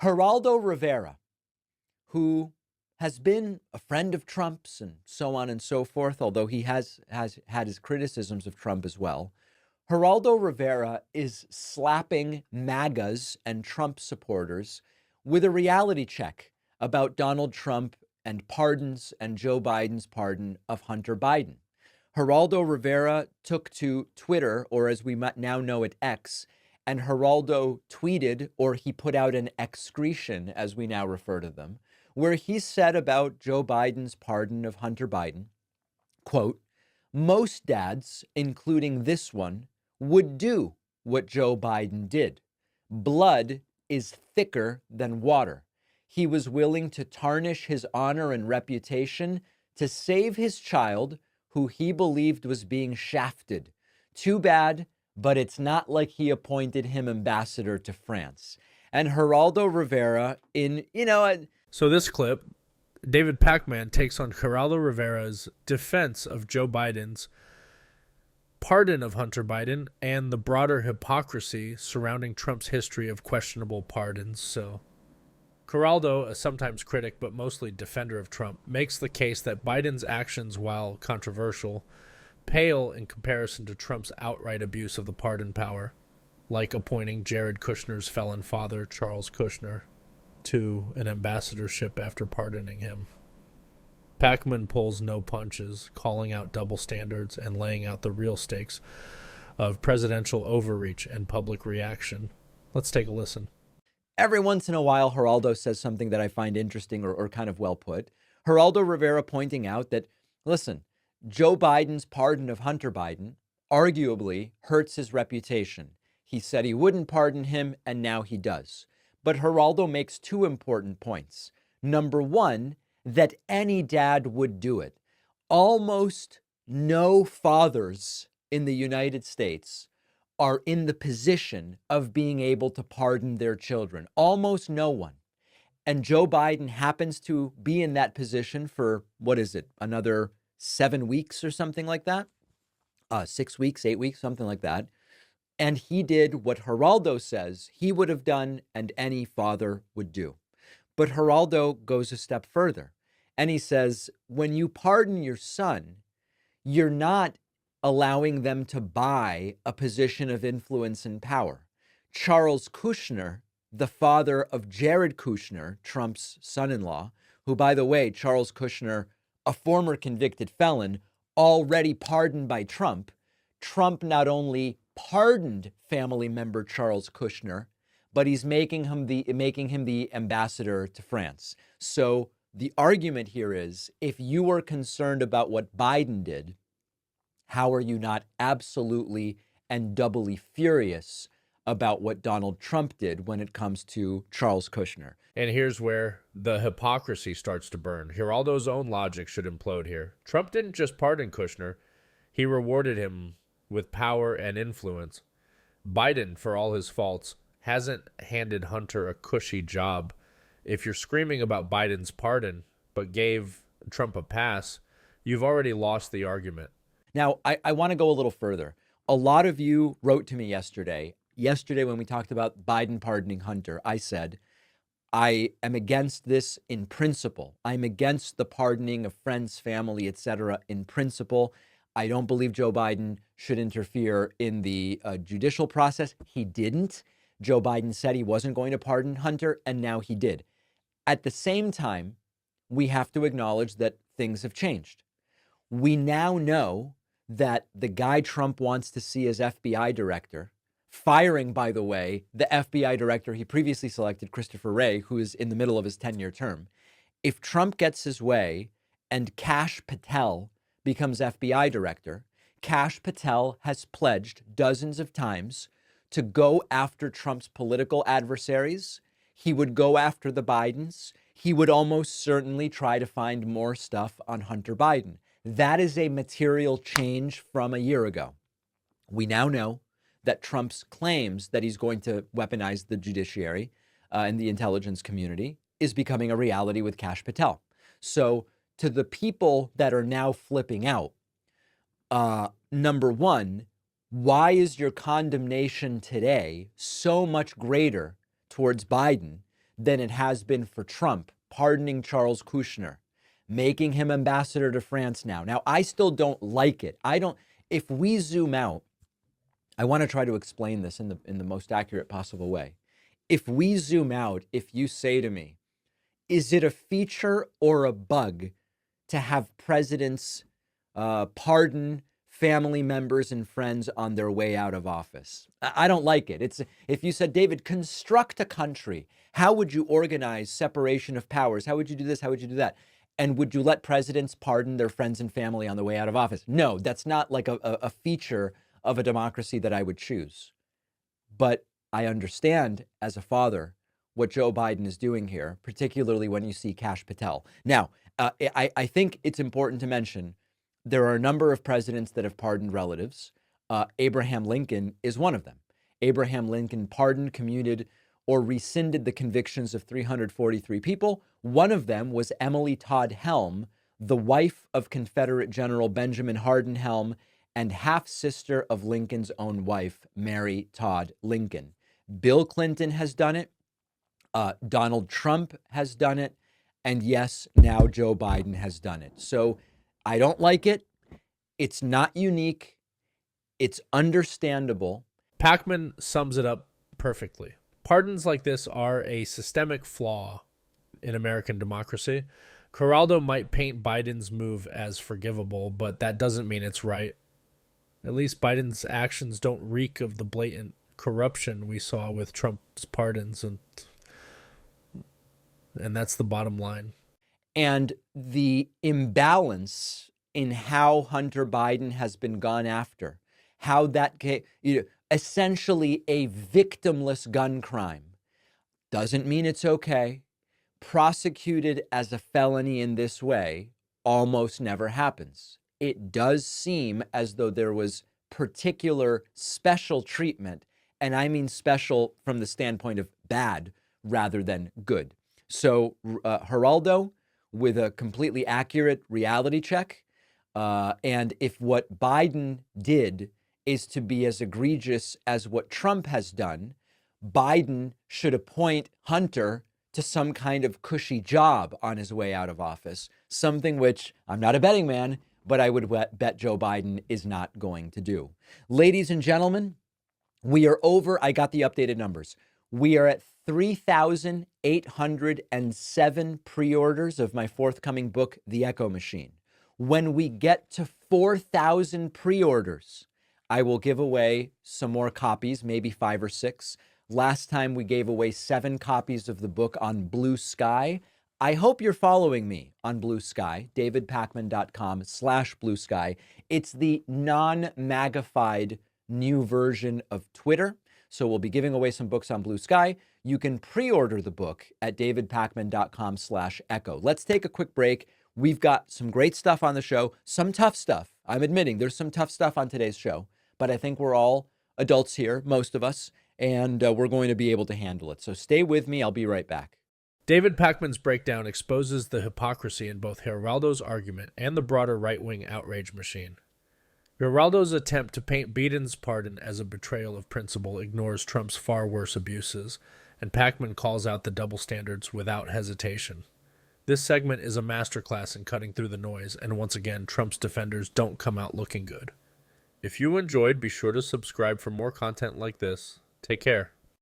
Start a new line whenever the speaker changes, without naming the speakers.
Geraldo Rivera, who has been a friend of Trump's and so on and so forth, although he has had his criticisms of Trump as well. Geraldo Rivera is slapping MAGAs and Trump supporters with a reality check about Donald Trump and pardons and Joe Biden's pardon of Hunter Biden. Geraldo Rivera took to Twitter, or as we now know it, X, and Geraldo tweeted, or he put out an excretion, as we now refer to them, where he said about Joe Biden's pardon of Hunter Biden, quote, "Most dads, including this one, would do what Joe Biden did. Blood is thicker than water. He was willing to tarnish his honor and reputation to save his child, who he believed was being shafted. Too bad, but it's not like he appointed him ambassador to France." And Geraldo Rivera
So this clip, David Pakman takes on Geraldo Rivera's defense of Joe Biden's pardon of Hunter Biden and the broader hypocrisy surrounding Trump's history of questionable pardons. So Geraldo, a sometimes critic but mostly defender of Trump, makes the case that Biden's actions, while controversial, pale in comparison to Trump's outright abuse of the pardon power, like appointing Jared Kushner's felon father, Charles Kushner, to an ambassadorship after pardoning him. Pakman pulls no punches, calling out double standards and laying out the real stakes of presidential overreach and public reaction. Let's take a listen.
Every once in a while, Geraldo says something that I find interesting or kind of well put. Geraldo Rivera pointing out that, listen, Joe Biden's pardon of Hunter Biden arguably hurts his reputation. He said he wouldn't pardon him, and now he does. But Geraldo makes two important points. Number one, that any dad would do it. Almost no fathers in the United States are in the position of being able to pardon their children. Almost no one. And Joe Biden happens to be in that position for, another 7 weeks or something like that? 6 weeks, 8 weeks, something like that. And he did what Geraldo says he would have done and any father would do. But Geraldo goes a step further. And he says, when you pardon your son, you're not allowing them to buy a position of influence and power. Charles Kushner, the father of Jared Kushner, Trump's son-in-law, who, by the way, Charles Kushner, a former convicted felon, already pardoned by Trump. Trump not only pardoned family member Charles Kushner, but he's making him the ambassador to France. So the argument here is, if you are concerned about what Biden did, how are you not absolutely and doubly furious about what Donald Trump did when it comes to Charles Kushner?
And here's where the hypocrisy starts to burn. Geraldo's own logic should implode here. Trump didn't just pardon Kushner. He rewarded him with power and influence. Biden, for all his faults, hasn't handed Hunter a cushy job. If you're screaming about Biden's pardon but gave Trump a pass, you've already lost the argument.
Now, I want to go a little further. A lot of you wrote to me yesterday when we talked about Biden pardoning Hunter. I said, I am against this in principle. I'm against the pardoning of friends, family, etc. in principle. I don't believe Joe Biden should interfere in the judicial process. He didn't. Joe Biden said he wasn't going to pardon Hunter, and now he did. At the same time, we have to acknowledge that things have changed. We now know that the guy Trump wants to see as FBI director, firing, by the way, the FBI director he previously selected, Christopher Wray, who is in the middle of his 10-year term. If Trump gets his way and Kash Patel becomes FBI director, Kash Patel has pledged dozens of times to go after Trump's political adversaries. He would go after the Bidens. He would almost certainly try to find more stuff on Hunter Biden. That is a material change from a year ago. We now know that Trump's claims that he's going to weaponize the judiciary and the intelligence community is becoming a reality with Kash Patel. So to the people that are now flipping out, number one, why is your condemnation today so much greater towards Biden than it has been for Trump pardoning Charles Kushner, making him ambassador to France now. Now, I still don't like it. If we zoom out, I want to try to explain this in the most accurate possible way. If we zoom out, if you say to me, is it a feature or a bug to have presidents pardon family members and friends on their way out of office? I don't like it. If you said, David, construct a country, how would you organize separation of powers? How would you do this? How would you do that? And would you let presidents pardon their friends and family on the way out of office? No, that's not like a feature of a democracy that I would choose. But I understand as a father what Joe Biden is doing here, particularly when you see Kash Patel. Now, I think it's important to mention there are a number of presidents that have pardoned relatives. Abraham Lincoln is one of them. Abraham Lincoln pardoned, commuted, or rescinded the convictions of 343 people. One of them was Emily Todd Helm, the wife of Confederate General Benjamin Hardin Helm and half-sister of Lincoln's own wife, Mary Todd Lincoln. Bill Clinton has done it. Donald Trump has done it. And yes, now Joe Biden has done it. So I don't like it. It's not unique. It's understandable.
Pakman sums it up perfectly. Pardons like this are a systemic flaw in American democracy. Geraldo might paint Biden's move as forgivable, but that doesn't mean it's right. At least Biden's actions don't reek of the blatant corruption we saw with Trump's pardons, and that's the bottom line.
And the imbalance in how Hunter Biden has been gone after, how that essentially a victimless gun crime, doesn't mean it's okay. Prosecuted as a felony in this way almost never happens. It does seem as though there was particular special treatment, and I mean special from the standpoint of bad rather than good. So Geraldo, with a completely accurate reality check, and if what Biden did is to be as egregious as what Trump has done, Biden should appoint Hunter to some kind of cushy job on his way out of office, something which I'm not a betting man, but I would bet Joe Biden is not going to do. Ladies and gentlemen, we are over. I got the updated numbers. We are at 3,807 pre-orders of my forthcoming book, The Echo Machine. When we get to 4,000 pre-orders, I will give away some more copies, maybe 5 or 6. Last time we gave away 7 copies of the book on Blue Sky. I hope you're following me on Blue Sky, davidpakman.com/Blue Sky. It's the non-magnified new version of Twitter. So we'll be giving away some books on Blue Sky. You can pre-order the book at davidpakman.com/echo. Let's take a quick break. We've got some great stuff on the show, some tough stuff. I'm admitting there's some tough stuff on today's show, but I think we're all adults here, most of us, and we're going to be able to handle it. So stay with me. I'll be right back.
David Pakman's breakdown exposes the hypocrisy in both Geraldo's argument and the broader right-wing outrage machine. Geraldo's attempt to paint Biden's pardon as a betrayal of principle ignores Trump's far worse abuses, and Pakman calls out the double standards without hesitation. This segment is a masterclass in cutting through the noise, and once again, Trump's defenders don't come out looking good. If you enjoyed, be sure to subscribe for more content like this. Take care.